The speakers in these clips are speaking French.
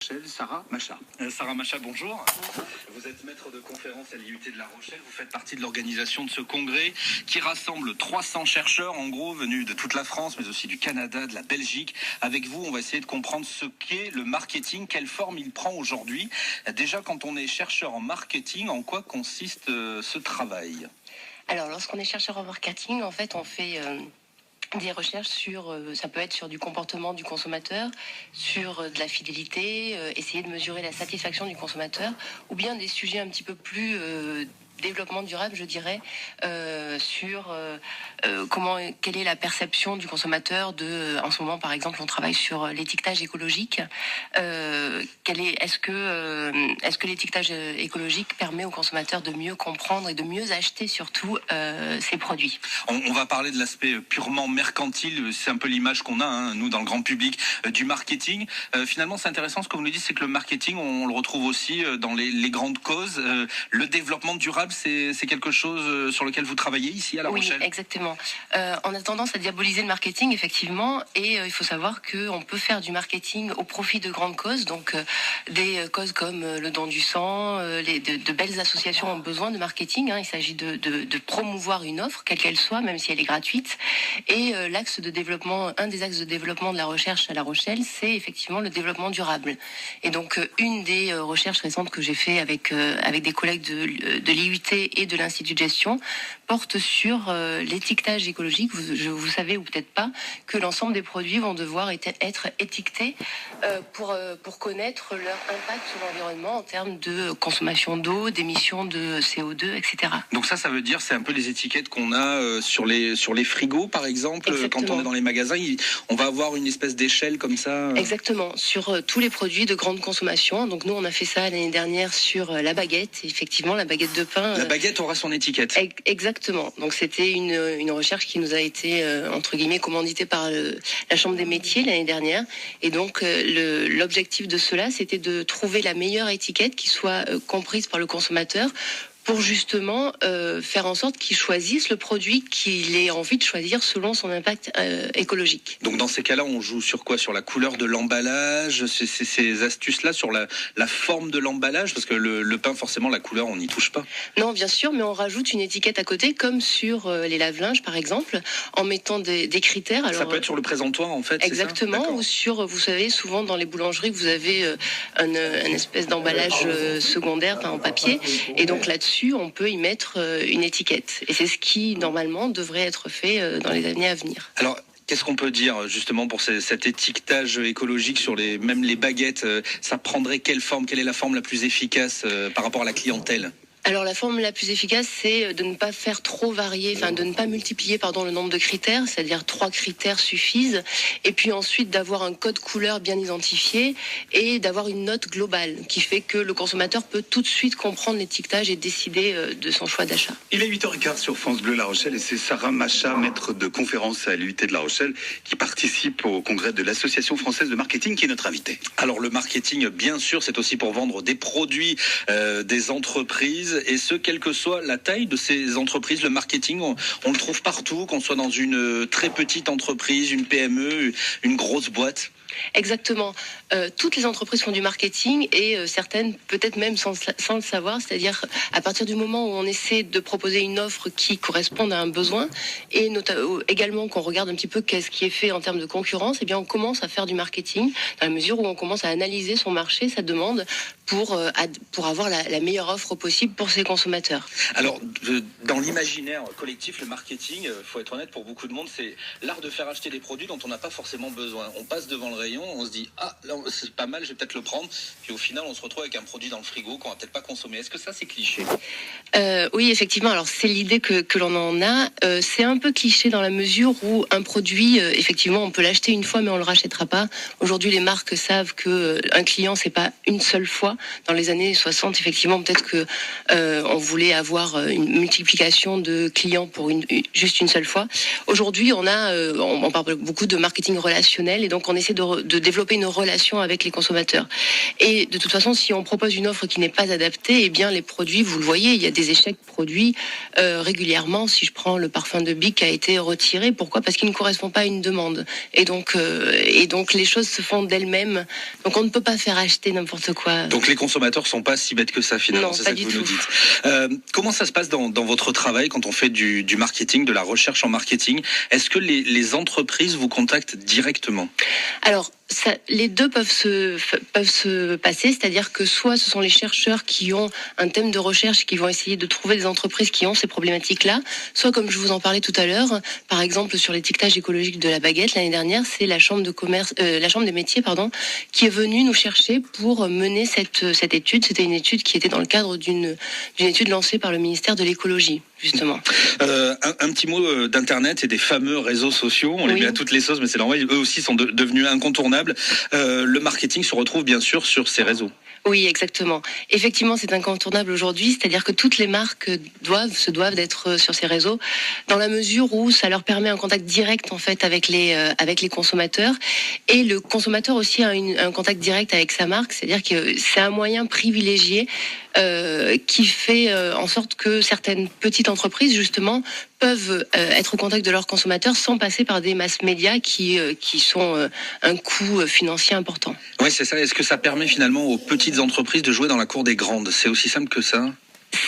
Rochelle, Sarah Macha. Sarah Macha, bonjour. Vous êtes maître de conférence à l'IUT de La Rochelle. Vous faites partie de l'organisation de ce congrès qui rassemble 300 chercheurs, en gros, venus de toute la France, mais aussi du Canada, de la Belgique. Avec vous, on va essayer de comprendre ce qu'est le marketing, quelle forme il prend aujourd'hui. Déjà, quand on est chercheur en marketing, en quoi consiste ce travail ? Alors, lorsqu'on est chercheur en marketing, en fait, on fait des recherches sur, ça peut être sur du comportement du consommateur, sur de la fidélité, essayer de mesurer la satisfaction du consommateur, ou bien des sujets un petit peu plus développement durable, je dirais, sur quelle est la perception du consommateur en ce moment, par exemple, on travaille sur l'étiquetage écologique. Est-ce que l'étiquetage écologique permet au consommateur de mieux comprendre et de mieux acheter surtout ses produits? On va parler de l'aspect purement mercantile, c'est un peu l'image qu'on a, nous, dans le grand public, du marketing. Finalement, c'est intéressant, ce que vous nous dites, c'est que le marketing, on le retrouve aussi dans les grandes causes. Le développement durable, c'est quelque chose sur lequel vous travaillez ici à La Rochelle ? Oui, exactement. On a tendance à diaboliser le marketing, effectivement, et il faut savoir qu'on peut faire du marketing au profit de grandes causes, donc des causes comme le don du sang, de belles associations ont besoin de marketing, il s'agit de promouvoir une offre, quelle qu'elle soit, même si elle est gratuite, et l'axe de développement, un des axes de développement de la recherche à La Rochelle, c'est effectivement le développement durable. Et donc, une des recherches récentes que j'ai fait avec des collègues de l'IUT et de l'Institut de gestion porte sur l'étiquetage écologique. Vous savez, ou peut-être pas, que l'ensemble des produits vont devoir être étiquetés pour connaître leur impact sur l'environnement en termes de consommation d'eau, d'émissions de CO2, etc. Donc ça veut dire, c'est un peu les étiquettes qu'on a sur les frigos, par exemple. Exactement. Quand on est dans les magasins, on va avoir une espèce d'échelle comme ça. Exactement, sur tous les produits de grande consommation. Donc nous, on a fait ça l'année dernière sur la baguette. Effectivement, la baguette de pain. La baguette aura son étiquette. Exactement. Donc c'était une recherche qui nous a été, entre guillemets, commanditée par la Chambre des métiers l'année dernière. Et donc l'objectif de cela, c'était de trouver la meilleure étiquette qui soit comprise par le consommateur, pour justement faire en sorte qu'il choisisse le produit qu'il ait envie de choisir selon son impact écologique. Donc dans ces cas-là, on joue sur quoi ? Sur la couleur de l'emballage, ces astuces-là, sur la forme de l'emballage ? Parce que le pain, forcément, la couleur, on n'y touche pas. Non, bien sûr, mais on rajoute une étiquette à côté, comme sur les lave-linges, par exemple, en mettant des critères. Alors, ça peut être sur le présentoir, en fait, exactement, c'est ça ? ou sur, vous savez, souvent dans les boulangeries, vous avez une espèce d'emballage secondaire, en papier, et donc là-dessus, on peut y mettre une étiquette. Et c'est ce qui, normalement, devrait être fait dans les années à venir. Alors, qu'est-ce qu'on peut dire justement pour cet étiquetage écologique sur même les baguettes ? Ça prendrait quelle forme ? Quelle est la forme la plus efficace par rapport à la clientèle ? Alors la forme la plus efficace, c'est de ne pas faire trop varier, de ne pas multiplier le nombre de critères, c'est-à-dire 3 critères suffisent, et puis ensuite d'avoir un code couleur bien identifié et d'avoir une note globale qui fait que le consommateur peut tout de suite comprendre l'étiquetage et décider de son choix d'achat. Il est 8h15 sur France Bleu La Rochelle et c'est Sarah Macha, maître de conférence à l'IUT de La Rochelle, qui participe au congrès de l'Association française de marketing, qui est notre invitée. Alors le marketing, bien sûr, c'est aussi pour vendre des produits des entreprises, et ce, quelle que soit la taille de ces entreprises. Le marketing, on le trouve partout, qu'on soit dans une très petite entreprise, une PME, une grosse boîte. Exactement. Toutes les entreprises font du marketing et certaines peut-être même sans le savoir, c'est-à-dire à partir du moment où on essaie de proposer une offre qui corresponde à un besoin et également qu'on regarde un petit peu qu'est-ce qui est fait en termes de concurrence, eh bien on commence à faire du marketing dans la mesure où on commence à analyser son marché, sa demande pour avoir la meilleure offre possible pour ses consommateurs. Alors, dans l'imaginaire collectif, le marketing, faut être honnête, pour beaucoup de monde, c'est l'art de faire acheter des produits dont on n'a pas forcément besoin. On passe devant le rayon, on se dit « Ah, là, c'est pas mal, je vais peut-être le prendre ». Puis au final, on se retrouve avec un produit dans le frigo qu'on va peut-être pas consommer. Est-ce que ça, c'est cliché ? Oui, effectivement. Alors, c'est l'idée que l'on en a. C'est un peu cliché dans la mesure où un produit, effectivement, on peut l'acheter une fois, mais on le rachètera pas. Aujourd'hui, les marques savent que un client, c'est pas une seule fois. Dans les années 60, effectivement, peut-être que on voulait avoir une multiplication de clients pour juste une seule fois. Aujourd'hui, on parle beaucoup de marketing relationnel et donc on essaie de de développer une relation avec les consommateurs. Et de toute façon, si on propose une offre qui n'est pas adaptée, eh bien les produits, vous le voyez, il y a des échecs produits régulièrement. Si je prends le parfum de Bic qui a été retiré, pourquoi ? Parce qu'il ne correspond pas à une demande. Et donc les choses se font d'elles-mêmes. Donc on ne peut pas faire acheter n'importe quoi. Donc les consommateurs sont pas si bêtes que ça finalement, non, c'est pas ça que du vous tout. nous dites. Comment ça se passe dans votre travail quand on fait du marketing, de la recherche en marketing ? Est-ce que les entreprises vous contactent directement ? Alors, les deux peuvent se passer, c'est-à-dire que soit ce sont les chercheurs qui ont un thème de recherche qui vont essayer de trouver des entreprises qui ont ces problématiques-là, soit comme je vous en parlais tout à l'heure, par exemple sur l'étiquetage écologique de la baguette l'année dernière, c'est la chambre des métiers, qui est venue nous chercher pour mener cette étude. C'était une étude qui était dans le cadre d'une étude lancée par le ministère de l'écologie, justement. Un petit mot d'Internet et des fameux réseaux sociaux. On les met à toutes les sauces, mais c'est normal. Eux aussi sont devenus incontournables. Le marketing se retrouve bien sûr sur ces réseaux. Oui, exactement. Effectivement, c'est incontournable aujourd'hui, c'est-à-dire que toutes les marques se doivent d'être sur ces réseaux, dans la mesure où ça leur permet un contact direct en fait avec les consommateurs, et le consommateur aussi a un contact direct avec sa marque, c'est-à-dire que c'est un moyen privilégié qui fait en sorte que certaines petites entreprises justement peuvent être au contact de leurs consommateurs sans passer par des masses médias qui sont un coût financier important. Oui, c'est ça. Est-ce que ça permet finalement aux petites entreprises de jouer dans la cour des grandes ? C'est aussi simple que ça ?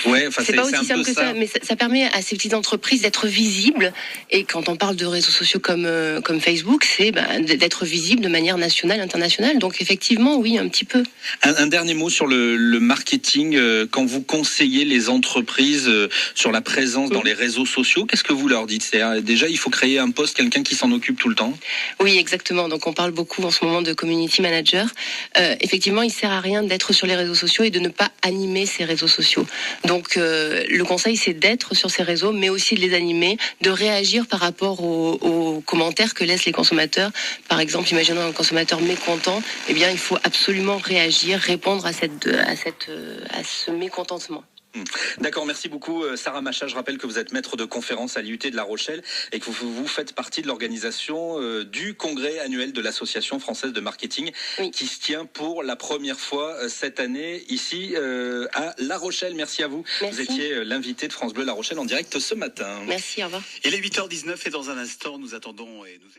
Ouais, c'est pas aussi simple que ça, mais ça permet à ces petites entreprises d'être visibles. Et quand on parle de réseaux sociaux comme Facebook, c'est d'être visible de manière nationale, internationale. Donc effectivement, oui, un petit peu. Un dernier mot sur le marketing. Quand vous conseillez les entreprises sur la présence dans les réseaux sociaux, qu'est-ce que vous leur dites ? C'est-à-dire, déjà, il faut créer un poste, quelqu'un qui s'en occupe tout le temps ? Oui, exactement. Donc on parle beaucoup en ce moment de community manager. Effectivement, il sert à rien d'être sur les réseaux sociaux et de ne pas animer ces réseaux sociaux. Donc le conseil, c'est d'être sur ces réseaux, mais aussi de les animer, de réagir par rapport aux commentaires que laissent les consommateurs. Par exemple, imaginons un consommateur mécontent, eh bien, il faut absolument réagir, répondre à ce mécontentement. D'accord, merci beaucoup Sarah Macha. Je rappelle que vous êtes maître de conférence à l'IUT de La Rochelle et que vous faites partie de l'organisation du congrès annuel de l'Association française de marketing qui se tient pour la première fois cette année ici à La Rochelle. Merci à vous. Merci. Vous étiez l'invité de France Bleu La Rochelle en direct ce matin. Merci, au revoir. Il est 8h19 et dans un instant, nous attendons et nous